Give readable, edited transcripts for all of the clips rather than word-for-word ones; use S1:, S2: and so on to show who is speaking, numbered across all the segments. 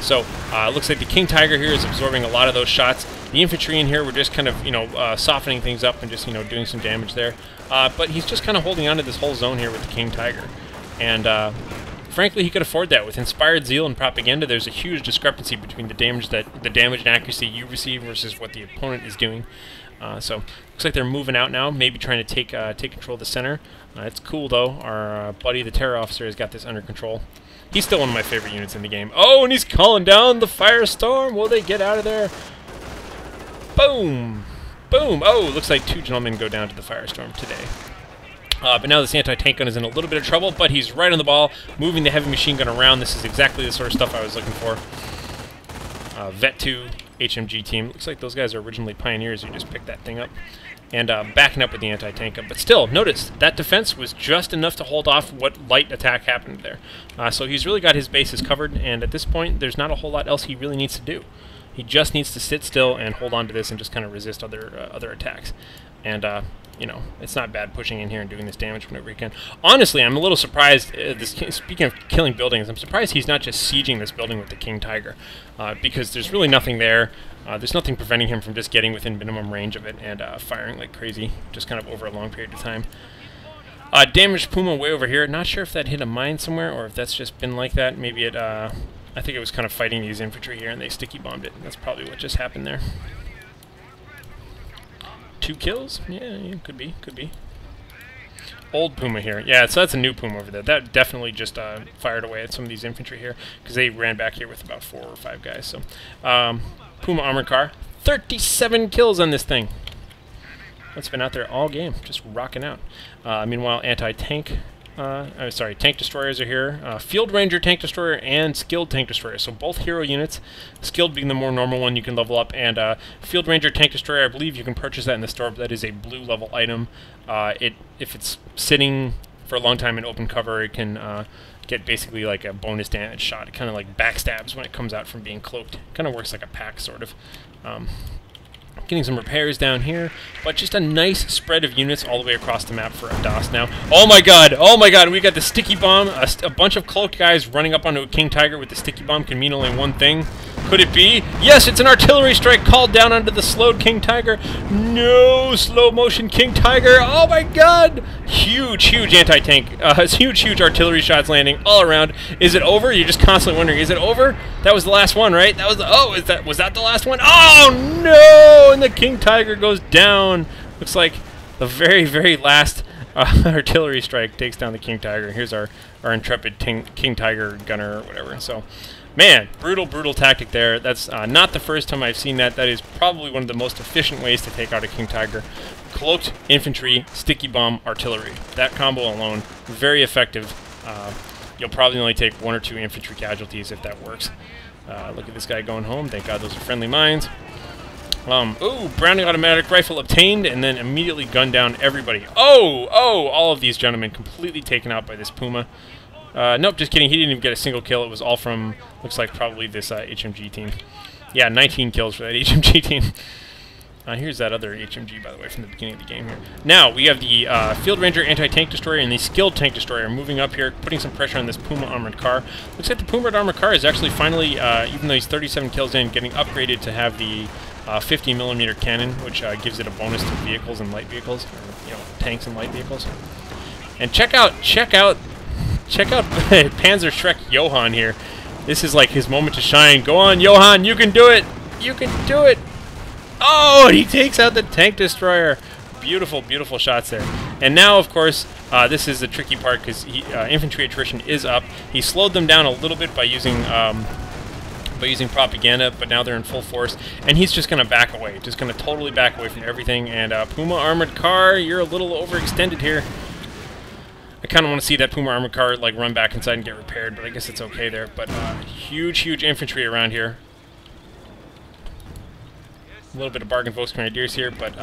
S1: So looks like the King Tiger here is absorbing a lot of those shots. The infantry in here were just kind of, softening things up and just, doing some damage there. But he's just kind of holding on to this whole zone here with the King Tiger. And frankly, he could afford that. With inspired zeal and propaganda, there's a huge discrepancy between the damage and accuracy you receive versus what the opponent is doing. So looks like they're moving out now, maybe trying to take control of the center. It's cool though. Our buddy, the terror officer, has got this under control. He's still one of my favorite units in the game. Oh, and he's calling down the firestorm. Will they get out of there? Boom, boom. Oh, looks like 2 gentlemen go down to the firestorm today. But now this anti-tank gun is in a little bit of trouble, but he's right on the ball, moving the heavy machine gun around. This is exactly the sort of stuff I was looking for. Vet 2 HMG team. Looks like those guys are originally pioneers who just picked that thing up. And backing up with the anti-tank gun. But still, notice, that defense was just enough to hold off what light attack happened there. So he's really got his bases covered, and at this point, there's not a whole lot else he really needs to do. He just needs to sit still and hold on to this and just kind of resist other attacks. And, it's not bad pushing in here and doing this damage whenever he can. Honestly, I'm a little surprised, speaking of killing buildings, I'm surprised he's not just sieging this building with the King Tiger. Because there's really nothing there. There's nothing preventing him from just getting within minimum range of it and firing like crazy, just kind of over a long period of time. Damaged Puma way over here. Not sure if that hit a mine somewhere or if that's just been like that. Maybe it, I think it was kind of fighting these infantry here and they sticky bombed it. That's probably what just happened there. 2 kills? Yeah, could be. Old Puma here. Yeah, so that's a new Puma over there. That definitely just fired away at some of these infantry here because they ran back here with about 4 or 5 guys. So, Puma armored car, 37 kills on this thing. That's been out there all game, just rocking out. Meanwhile, anti-tank, tank destroyers are here. Field Ranger tank destroyer and skilled tank destroyer. So both hero units, skilled being the more normal one you can level up, and Field Ranger tank destroyer, I believe you can purchase that in the store, but that is a blue level item. If it's sitting for a long time in open cover, it can get basically like a bonus damage shot. It kind of like backstabs when it comes out from being cloaked. Kind of works like a pack, sort of. Getting some repairs down here, but just a nice spread of units all the way across the map for Addas now. Oh my god, we got the sticky bomb. A bunch of cloaked guys running up onto a King Tiger with the sticky bomb can mean only one thing. Could it be? Yes, it's an artillery strike called down onto the slowed King Tiger. No, slow motion King Tiger. Oh my god! Huge anti-tank. Huge artillery shots landing all around. Is it over? You're just constantly wondering, is it over? That was the last one, right? That was was that the last one? Oh no! And the King Tiger goes down. Looks like the very last artillery strike takes down the King Tiger. Here's our intrepid King Tiger gunner or whatever. So, man, brutal tactic there. That's not the first time I've seen that. That is probably one of the most efficient ways to take out a King Tiger. Cloaked infantry, sticky bomb, artillery. That combo alone, very effective. You'll probably only take 1 or 2 infantry casualties if that works. Look at this guy going home. Thank God those are friendly mines. Ooh, Browning automatic rifle obtained, and then immediately gunned down everybody. Oh, all of these gentlemen completely taken out by this Puma. Nope, just kidding. He didn't even get a single kill. It was all from, looks like probably this HMG team. Yeah, 19 kills for that HMG team. Here's that other HMG, by the way, from the beginning of the game here. Now, we have the Field Ranger anti-tank destroyer and the skilled tank destroyer moving up here, putting some pressure on this Puma armored car. Looks like the Puma armored car is actually finally, even though he's 37 kills in, getting upgraded to have the 50mm cannon, which gives it a bonus to vehicles and light vehicles, or, tanks and light vehicles. And check out Panzer Shrek Johann here. This is like his moment to shine. Go on, Johann, you can do it! You can do it! Oh, and he takes out the tank destroyer. Beautiful shots there. And now, of course, this is the tricky part because infantry attrition is up. He slowed them down a little bit by using propaganda, but now they're in full force, and he's just going to back away. Just going to totally back away from everything. And Puma armored car, you're a little overextended here. I kind of want to see that Puma armored car like run back inside and get repaired, but I guess it's okay there. But huge infantry around here. A little bit of bargain Volksgrenadiers here, but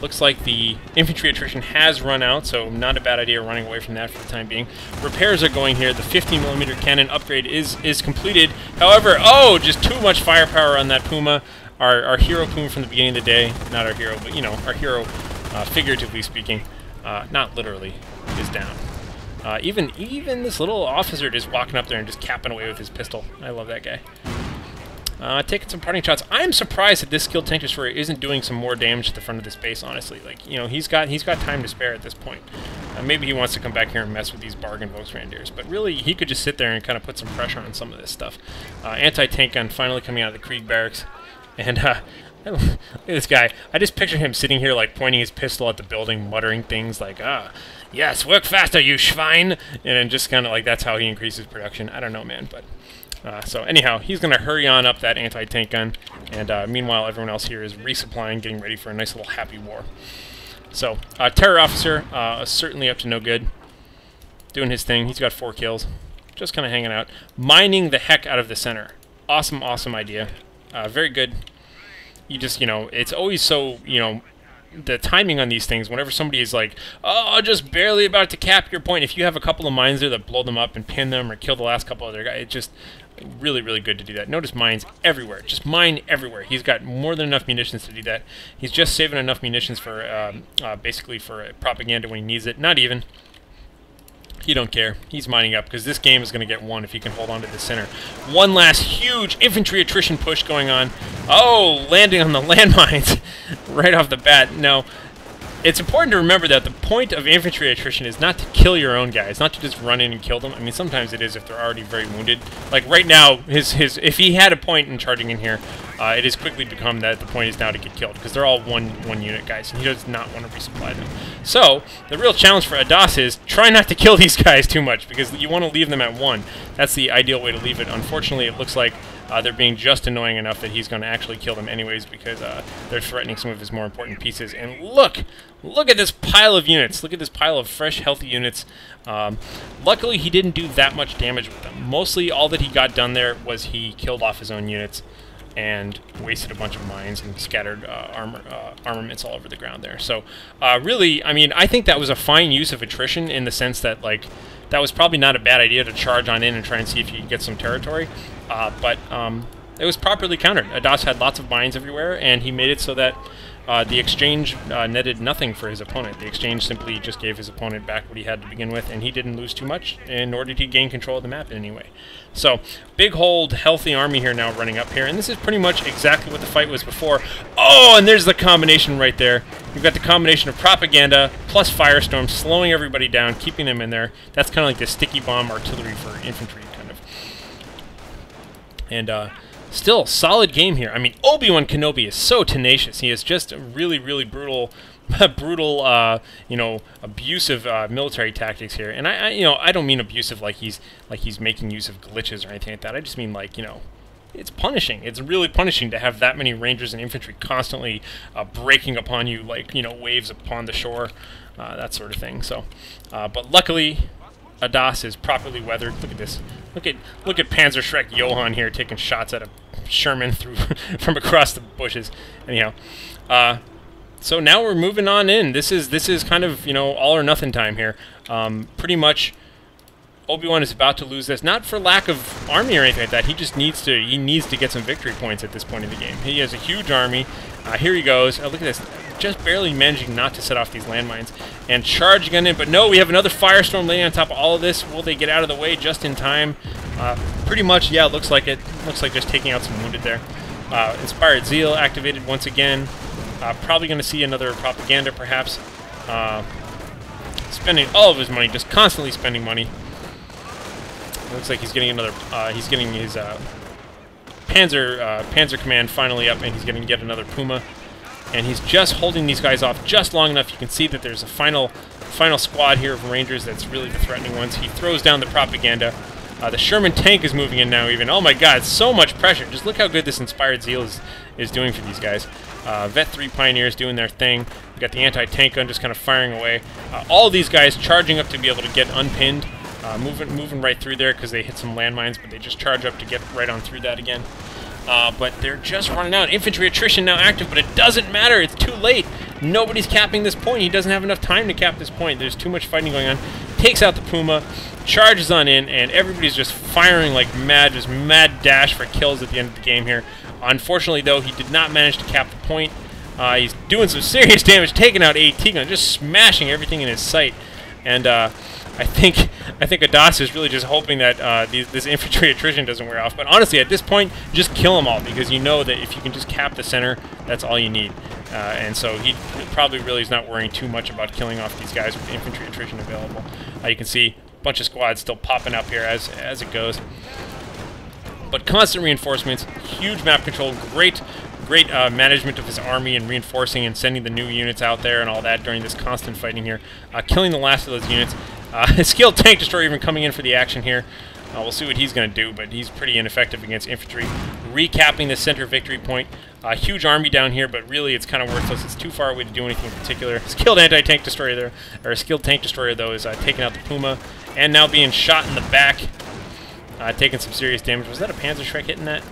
S1: looks like the infantry attrition has run out, so not a bad idea running away from that for the time being. Repairs are going here. The 50mm cannon upgrade is completed. However, just too much firepower on that Puma. Our hero Puma from the beginning of the day, not our hero, but our hero, figuratively speaking, not literally, is down. Even this little officer just walking up there and just capping away with his pistol. I love that guy. Taking some parting shots. I'm surprised that this skilled tank destroyer isn't doing some more damage to the front of this base, honestly. Like, you know, he's got time to spare at this point. Maybe he wants to come back here and mess with these bargain Volksrandiers, but really, he could just sit there and kind of put some pressure on some of this stuff. Anti-tank gun finally coming out of the Krieg barracks, and look at this guy. I just picture him sitting here, like, pointing his pistol at the building, muttering things like, yes, work faster, you Schwein! And then just kind of like, that's how he increases production. I don't know, man, but... so anyhow, he's going to hurry on up that anti-tank gun, and meanwhile, everyone else here is resupplying, getting ready for a nice little happy war. So, Terror Officer, certainly up to no good. Doing his thing. He's got 4 kills. Just kind of hanging out. Mining the heck out of the center. Awesome, awesome idea. Very good. You just, you know, it's always so, you know, the timing on these things, whenever somebody is like, oh, just barely about to cap your point, if you have a couple of mines there that blow them up and pin them or kill the last couple of their guys, it's just really, really good to do that. Notice mines everywhere. Just mine everywhere. He's got more than enough munitions to do that. He's just saving enough munitions for, basically for propaganda when he needs it. Not even. He don't care. He's mining up because this game is going to get won if he can hold on to the center. One last huge infantry attrition push going on. Oh, landing on the landmines right off the bat. No. It's important to remember that the point of infantry attrition is not to kill your own guys, not to just run in and kill them. I mean, sometimes it is if they're already very wounded. Like right now, if he had a point in charging in here, it has quickly become that the point is now to get killed because they're all one unit guys, and he does not want to resupply them. So the real challenge for Addas is try not to kill these guys too much because you want to leave them at 1. That's the ideal way to leave it. Unfortunately, it looks like they're being just annoying enough that he's going to actually kill them anyways because they're threatening some of his more important pieces. And look at this pile of units. Look at this pile of fresh, healthy units. Luckily, he didn't do that much damage with them. Mostly, all that he got done there was he killed off his own units and wasted a bunch of mines and scattered armaments all over the ground there. So, really, I mean, I think that was a fine use of attrition in the sense that, like, that was probably not a bad idea to charge on in and try and see if you can get some territory. But it was properly countered. Addas had lots of mines everywhere, and he made it so that the exchange netted nothing for his opponent. The exchange simply just gave his opponent back what he had to begin with, and he didn't lose too much, and nor did he gain control of the map in any way. So, big hold, healthy army here now running up here, and this is pretty much exactly what the fight was before. Oh, and there's the combination right there. You've got the combination of propaganda plus firestorm, slowing everybody down, keeping them in there. That's kind of like the sticky bomb artillery for infantry, kind of. And, still, solid game here. I mean, ObiwanKenobi is so tenacious. He is just really, really brutal, you know, abusive military tactics here. And you know, I don't mean abusive like he's making use of glitches or anything like that. I just mean like, you know, it's punishing. It's really punishing to have that many rangers and infantry constantly breaking upon you like, you know, waves upon the shore, that sort of thing. So, but luckily, Addas is properly weathered. Look at this. Look at Panzer Shrek Johann here taking shots at a Sherman through from across the bushes. Anyhow, so now we're moving on in. This is kind of, you know, all or nothing time here. Pretty much, Obi-Wan is about to lose this, not for lack of army or anything like that. He just needs to get some victory points at this point in the game. He has a huge army. Here he goes. Look at this. Just barely managing not to set off these landmines and charging in, but no, we have another firestorm laying on top of all of this. Will they get out of the way just in time? Pretty much, yeah, it looks like it. Looks like just taking out some wounded there. Inspired Zeal activated once again. Probably going to see another propaganda, perhaps. Spending all of his money, just constantly spending money. Looks like he's getting another. He's getting his Panzer Command finally up, and he's going to get another Puma. And he's just holding these guys off just long enough. You can see that there's a final squad here of Rangers that's really the threatening ones. He throws down the propaganda. The Sherman tank is moving in now even. Oh my god, so much pressure. Just look how good this Inspired Zeal is doing for these guys. Vet 3 Pioneers doing their thing. We've got the anti-tank gun just kind of firing away. All these guys charging up to be able to get unpinned. Moving right through there because they hit some landmines, but they just charge up to get right on through that again. But they're just running out. Infantry attrition now active, but it doesn't matter. It's too late. Nobody's capping this point. He doesn't have enough time to cap this point. There's too much fighting going on. Takes out the Puma, charges on in, and everybody's just firing like mad, just mad dash for kills at the end of the game here. Unfortunately, though, he did not manage to cap the point. He's doing some serious damage, taking out AT gun, just smashing everything in his sight. And I think Addas is really just hoping that this infantry attrition doesn't wear off. But honestly, at this point, just kill them all, because you know that if you can just cap the center, that's all you need. And so he probably really is not worrying too much about killing off these guys with the infantry attrition available. You can see a bunch of squads still popping up here as it goes. But constant reinforcements, huge map control, great management of his army and reinforcing and sending the new units out there and all that during this constant fighting here. Killing the last of those units. His skilled tank destroyer even coming in for the action here. We'll see what he's going to do, but he's pretty ineffective against infantry. Recapping the center victory point. Huge army down here, but really it's kind of worthless. It's too far away to do anything in particular. Skilled anti-tank destroyer there, or a skilled tank destroyer though, is taking out the Puma, and now being shot in the back, taking some serious damage. Was that a Panzerschreck hitting that?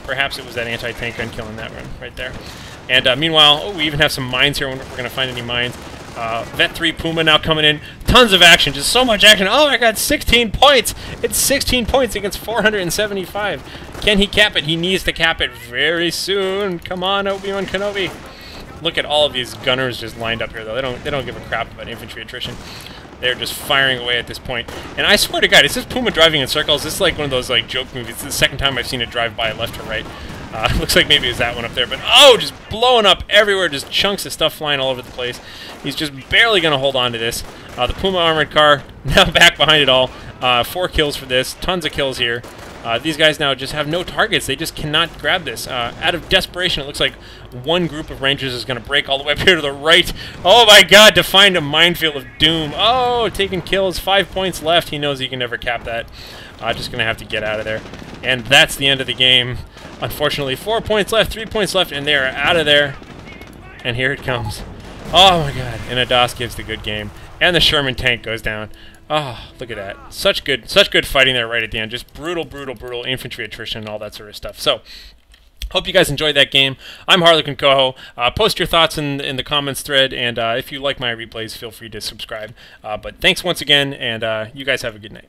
S1: Perhaps it was that anti-tank gun killing that one right there. And meanwhile, we even have some mines here. I wonder if we're going to find any mines. Vet 3 Puma now coming in. Tons of action. Just so much action. Oh my god, 16 points! It's 16 points against 475. Can he cap it? He needs to cap it very soon. Come on, ObiwanKenobi. Look at all of these gunners just lined up here, though. They don't give a crap about infantry attrition. They're just firing away at this point. And I swear to God, is this Puma driving in circles? This is like one of those like joke movies. It's the second time I've seen it drive by left or right. Looks like maybe it was that one up there. But, oh, just blowing up everywhere. Just chunks of stuff flying all over the place. He's just barely going to hold on to this. The Puma armored car now back behind it all. 4 kills for this. Tons of kills here. These guys now just have no targets. They just cannot grab this. Out of desperation, it looks like one group of Rangers is going to break all the way up here to the right. Oh my god, to find a minefield of doom. Oh, taking kills. 5 points left. He knows he can never cap that. Just going to have to get out of there. And that's the end of the game. Unfortunately, 4 points left, 3 points left, and they are out of there. And here it comes. Oh my god. And Addas gives the good game. And the Sherman tank goes down. Oh, look at that. Such good fighting there right at the end. Just brutal infantry attrition and all that sort of stuff. So, hope you guys enjoyed that game. I'm HarlequinCoHO. Post your thoughts in the comments thread, and if you like my replays, feel free to subscribe. But thanks once again, and you guys have a good night.